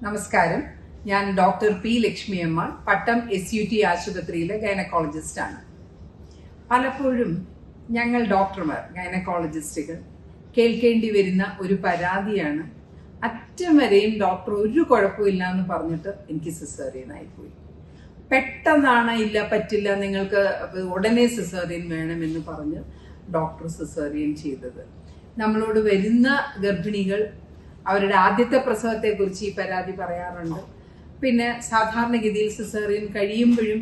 നമസ്കാരം. ഞാൻ doctor P Lakshmiyamma, പട്ടം SUT ആശുപത്രിയിലെ ഗൈനക്കോളജിസ്റ്റ് ആണ്. പലപ്പോഴും ഞങ്ങൾ ഡോക്ടർമാർ, ഗൈനക്കോളജിസ്റ്റുകൾ കേൾക്കേണ്ടി വരുന്ന ഒരു പരാതിയാണ്, അറ്റം വരെയും ഡോക്ടർ ഒരു കുഴപ്പമില്ല എന്ന് പറഞ്ഞിട്ട് എനിക്ക് സിസേറിയൻ ആയിപ്പോയി. പെട്ടെന്നാണ് ഇല്ല പറ്റില്ല നിങ്ങൾക്ക് ഉടനെ സിസേറിയൻ വേണമെന്ന് പറഞ്ഞ് ഡോക്ടർ സിസേറിയൻ ചെയ്തത്. നമ്മളോട് വരുന്ന ഗർഭിണികൾ അവരുടെ ആദ്യത്തെ പ്രസവത്തെക്കുറിച്ച് ഈ പരാതി പറയാറുണ്ട്. പിന്നെ സാധാരണഗതിയിൽ സിസേറിയൻ കഴിയുമ്പോഴും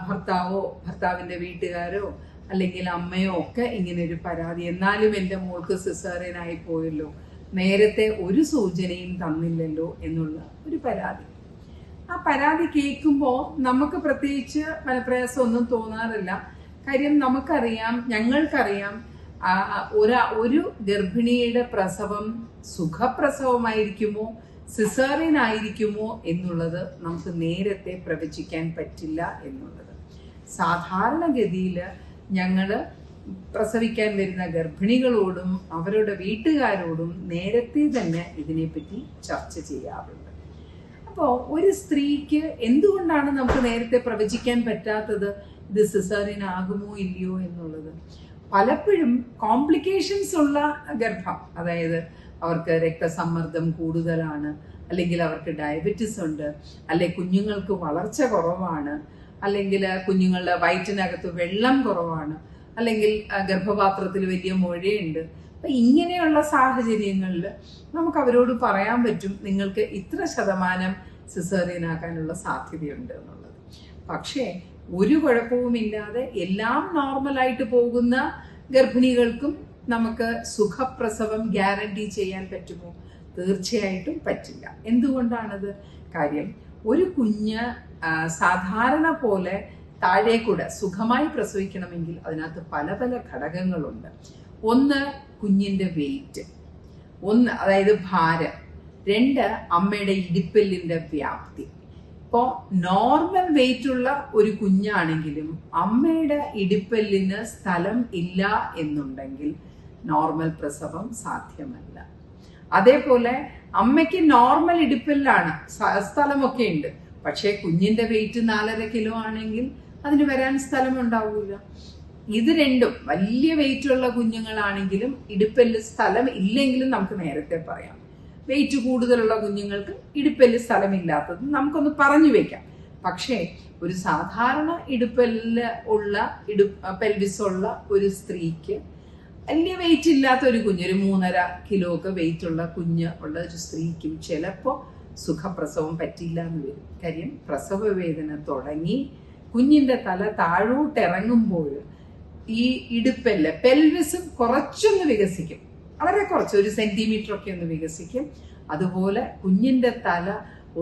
ഭർത്താവോ ഭർത്താവിൻ്റെ വീട്ടുകാരോ അല്ലെങ്കിൽ അമ്മയോ ഒക്കെ ഇങ്ങനെ ഒരു പരാതി, എന്നാലും എൻ്റെ മോൾക്ക് സിസേറിയൻ ആയി പോയല്ലോ, നേരത്തെ ഒരു സൂചനയും തന്നില്ലല്ലോ എന്നുള്ള ഒരു പരാതി. ആ പരാതി കേൾക്കുമ്പോൾ നമുക്ക് പ്രത്യേകിച്ച് മനപ്രയാസമൊന്നും തോന്നാറില്ല. കാര്യം നമുക്കറിയാം, ഞങ്ങൾക്കറിയാം ഒരു ഗർഭിണിയുടെ പ്രസവം സുഖപ്രസവമായിരിക്കുമോ സിസേറിയൻ ആയിരിക്കുമോ എന്നുള്ളത് നമുക്ക് നേരത്തെ പ്രവചിക്കാൻ പറ്റില്ല എന്നുള്ളത്. സാധാരണഗതിയിൽ ഞങ്ങൾ പ്രസവിക്കാൻ വരുന്ന ഗർഭിണികളോടും അവരുടെ വീട്ടുകാരോടും നേരത്തെ തന്നെ ഇതിനെപ്പറ്റി ചർച്ച ചെയ്യാറുണ്ട്. അപ്പോൾ ഒരു സ്ത്രീക്ക് എന്തുകൊണ്ടാണ് നമുക്ക് നേരത്തെ പ്രവചിക്കാൻ പറ്റാത്തത്, ഇത് സിസേറിയൻ ആകുമോ ഇല്ലയോ എന്നുള്ളത്? പലപ്പോഴും കോംപ്ലിക്കേഷൻസ് ഉള്ള ഗർഭം, അതായത് അവർക്ക് രക്തസമ്മർദ്ദം കൂടുതലാണ്, അല്ലെങ്കിൽ അവർക്ക് ഡയബറ്റിസ് ഉണ്ട്, അല്ലെങ്കിൽ കുഞ്ഞുങ്ങൾക്ക് വളർച്ച കുറവാണ്, അല്ലെങ്കിൽ കുഞ്ഞുങ്ങളുടെ വയറ്റിനകത്ത് വെള്ളം കുറവാണ്, അല്ലെങ്കിൽ ഗർഭപാത്രത്തിൽ വലിയ മുഴയുണ്ട്. അപ്പം ഇങ്ങനെയുള്ള സാഹചര്യങ്ങളിൽ നമുക്ക് അവരോട് പറയാൻ പറ്റും, നിങ്ങൾക്ക് ഇത്ര ശതമാനം സിസേറിയൻ ആക്കാനുള്ള സാധ്യതയുണ്ട് എന്നുള്ളത്. പക്ഷേ ഒരു കുഴപ്പവുമില്ലാതെ എല്ലാം നോർമലായിട്ട് പോകുന്ന ഗർഭിണികൾക്കും നമുക്ക് സുഖപ്രസവം ഗ്യാരണ്ടി ചെയ്യാൻ പറ്റുമോ? തീർച്ചയായിട്ടും പറ്റില്ല. എന്തുകൊണ്ടാണത്? കാര്യം ഒരു കുഞ്ഞ് സാധാരണ പോലെ താഴേക്കൂടെ സുഖമായി പ്രസവിക്കണമെങ്കിൽ അതിനകത്ത് പല പല ഘടകങ്ങളുണ്ട്. ഒന്ന്, കുഞ്ഞിന്റെ വെയിറ്റ്, ഒന്ന് അതായത് ഭാരം, രണ്ട് അമ്മയുടെ ഇടിപ്പെല്ലിന്റെ വ്യാപ്തി. ഇപ്പോൾ നോർമൽ വെയിറ്റ് ഉള്ള ഒരു കുഞ്ഞാണെങ്കിലും അമ്മയുടെ ഇടിപ്പെല്ലിന് സ്ഥലം ഇല്ല എന്നുണ്ടെങ്കിൽ നോർമൽ പ്രസവം സാധ്യമല്ല. അതേപോലെ അമ്മയ്ക്ക് നോർമൽ ഇടിപ്പെല്ലാണ്, സ്ഥലമൊക്കെ ഉണ്ട്, പക്ഷേ കുഞ്ഞിന്റെ വെയിറ്റ് 4.5 കിലോ ആണെങ്കിൽ അതിന് വരാൻ സ്ഥലം ഉണ്ടാവില്ല. ഇത് രണ്ടും വലിയ വെയിറ്റ് ഉള്ള കുഞ്ഞുങ്ങളാണെങ്കിലും ഇടിപ്പെല്ല് സ്ഥലം ഇല്ലെങ്കിലും നമുക്ക് നേരത്തെ പറയാം. വെയിറ്റ് കൂടുതലുള്ള കുഞ്ഞുങ്ങൾക്ക് ഇടുപ്പെല്ല് സ്ഥലമില്ലാത്തത് നമുക്കൊന്ന് പറഞ്ഞു വെക്കാം. പക്ഷേ ഒരു സാധാരണ ഇടുപ്പെല്ല് ഉള്ള പെൽവിസ് ഉള്ള ഒരു സ്ത്രീക്ക്, വലിയ വെയിറ്റ് ഇല്ലാത്ത ഒരു കുഞ്ഞ്, ഒരു 3.5 കിലോ ഒക്കെ വെയിറ്റ് ഉള്ള കുഞ്ഞ് ഉള്ള ഒരു സ്ത്രീക്കും ചിലപ്പോൾ സുഖപ്രസവം പറ്റില്ല എന്ന് വരും. കാര്യം പ്രസവ വേദന തുടങ്ങി കുഞ്ഞിന്റെ തല താഴോട്ടിറങ്ങുമ്പോൾ ഈ ഇടുപ്പെല്ല് പെൽവിസും കുറച്ചൊന്ന് വികസിക്കും, വളരെ കുറച്ച്, 1 സെന്റിമീറ്റർ ഒക്കെ ഒന്ന് വികസിക്കും. അതുപോലെ കുഞ്ഞിന്റെ തല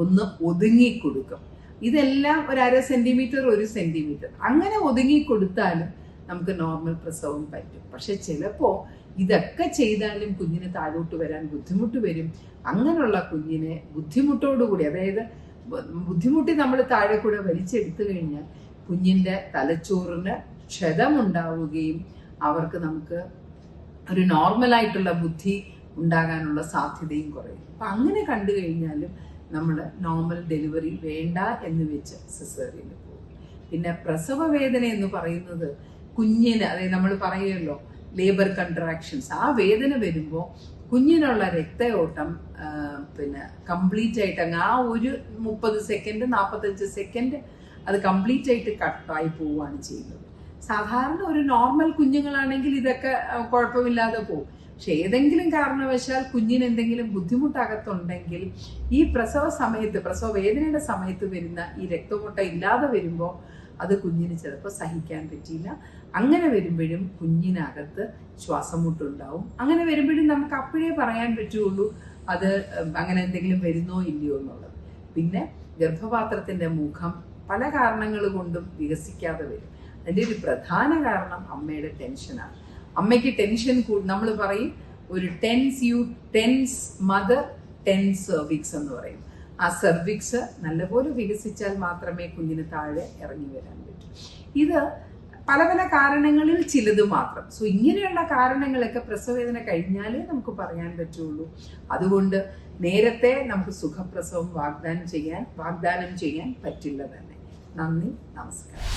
ഒന്ന് ഒതുങ്ങിക്കൊടുക്കും. ഇതെല്ലാം 1/2 സെന്റിമീറ്റർ 1 സെന്റിമീറ്റർ അങ്ങനെ ഒതുങ്ങിക്കൊടുത്താലും നമുക്ക് നോർമൽ പ്രസവം പറ്റും. പക്ഷെ ചിലപ്പോൾ ഇതൊക്കെ ചെയ്താലും കുഞ്ഞിന് താഴോട്ട് വരാൻ ബുദ്ധിമുട്ട് വരും. അങ്ങനെയുള്ള കുഞ്ഞിനെ ബുദ്ധിമുട്ടോടുകൂടി, അതായത് ബുദ്ധിമുട്ടി നമ്മൾ താഴെ കൂടെ വലിച്ചെടുത്തു കഴിഞ്ഞാൽ കുഞ്ഞിന്റെ തലച്ചോറിന് ക്ഷതമുണ്ടാവുകയും അവർക്ക് നമുക്ക് ഒരു നോർമലായിട്ടുള്ള ബുദ്ധി ഉണ്ടാകാനുള്ള സാധ്യതയും കുറയും. അപ്പം അങ്ങനെ കണ്ടു കഴിഞ്ഞാലും നമ്മൾ നോർമൽ ഡെലിവറി വേണ്ട എന്ന് വെച്ച് സിസേറിയന് പോകും. പിന്നെ പ്രസവ വേദന എന്ന് പറയുന്നത് കുഞ്ഞിന്, അതായത് നമ്മൾ പറയുമല്ലോ ലേബർ കൺട്രാക്ഷൻസ്, ആ വേദന വരുമ്പോൾ കുഞ്ഞിനുള്ള രക്തയോട്ടം പിന്നെ കംപ്ലീറ്റ് ആയിട്ട് അങ്ങ് ആ ഒരു 30 സെക്കൻഡ് 45 സെക്കൻഡ് അത് കംപ്ലീറ്റ് ആയിട്ട് കട്ടായി പോവുകയാണ് ചെയ്യുന്നത്. സാധാരണ ഒരു നോർമൽ കുഞ്ഞുങ്ങളാണെങ്കിൽ ഇതൊക്കെ കുഴപ്പമില്ലാതെ പോകും. പക്ഷെ ഏതെങ്കിലും കാരണവശാൽ കുഞ്ഞിന് എന്തെങ്കിലും ബുദ്ധിമുട്ടകത്തുണ്ടെങ്കിൽ ഈ പ്രസവ സമയത്ത്, പ്രസവ വേദനയുടെ സമയത്ത് വരുന്ന ഈ രക്തമോട്ട ഇല്ലാതെ വരുമ്പോൾ അത് കുഞ്ഞിന് ചിലപ്പോൾ സഹിക്കാൻ പറ്റില്ല. അങ്ങനെ വരുമ്പോഴും കുഞ്ഞിനകത്ത് ശ്വാസമുട്ടുണ്ടാവും. അങ്ങനെ വരുമ്പോഴും നമുക്ക് അപ്പോഴേ പറയാൻ പറ്റുള്ളൂ അത് അങ്ങനെ എന്തെങ്കിലും വരുന്നോ ഇല്ലയോ എന്നുള്ളത്. പിന്നെ ഗർഭപാത്രത്തിന്റെ മുഖം പല കാരണങ്ങൾ കൊണ്ടും വികസിക്കാതെ വരും. അതിൻ്റെ ഒരു പ്രധാന കാരണം അമ്മയുടെ ടെൻഷനാണ്. അമ്മയ്ക്ക് ടെൻഷൻ നമ്മൾ പറയും ഒരു ടെൻസ് മദർ ടെൻസ് സെർവിക്സ് എന്ന് പറയും. ആ സെർവിക്സ് നല്ലപോലെ വികസിച്ചാൽ മാത്രമേ കുഞ്ഞിന് താഴെ ഇറങ്ങി വരാൻ പറ്റൂ. ഇത് പല പല കാരണങ്ങളിൽ ചിലത് മാത്രം. സോ ഇങ്ങനെയുള്ള കാരണങ്ങളൊക്കെ പ്രസവവേദന കഴിഞ്ഞാലേ നമുക്ക് പറയാൻ പറ്റുള്ളൂ. അതുകൊണ്ട് നേരത്തെ നമുക്ക് സുഖപ്രസവം വാഗ്ദാനം ചെയ്യാൻ പറ്റില്ല തന്നെ. നന്ദി, നമസ്കാരം.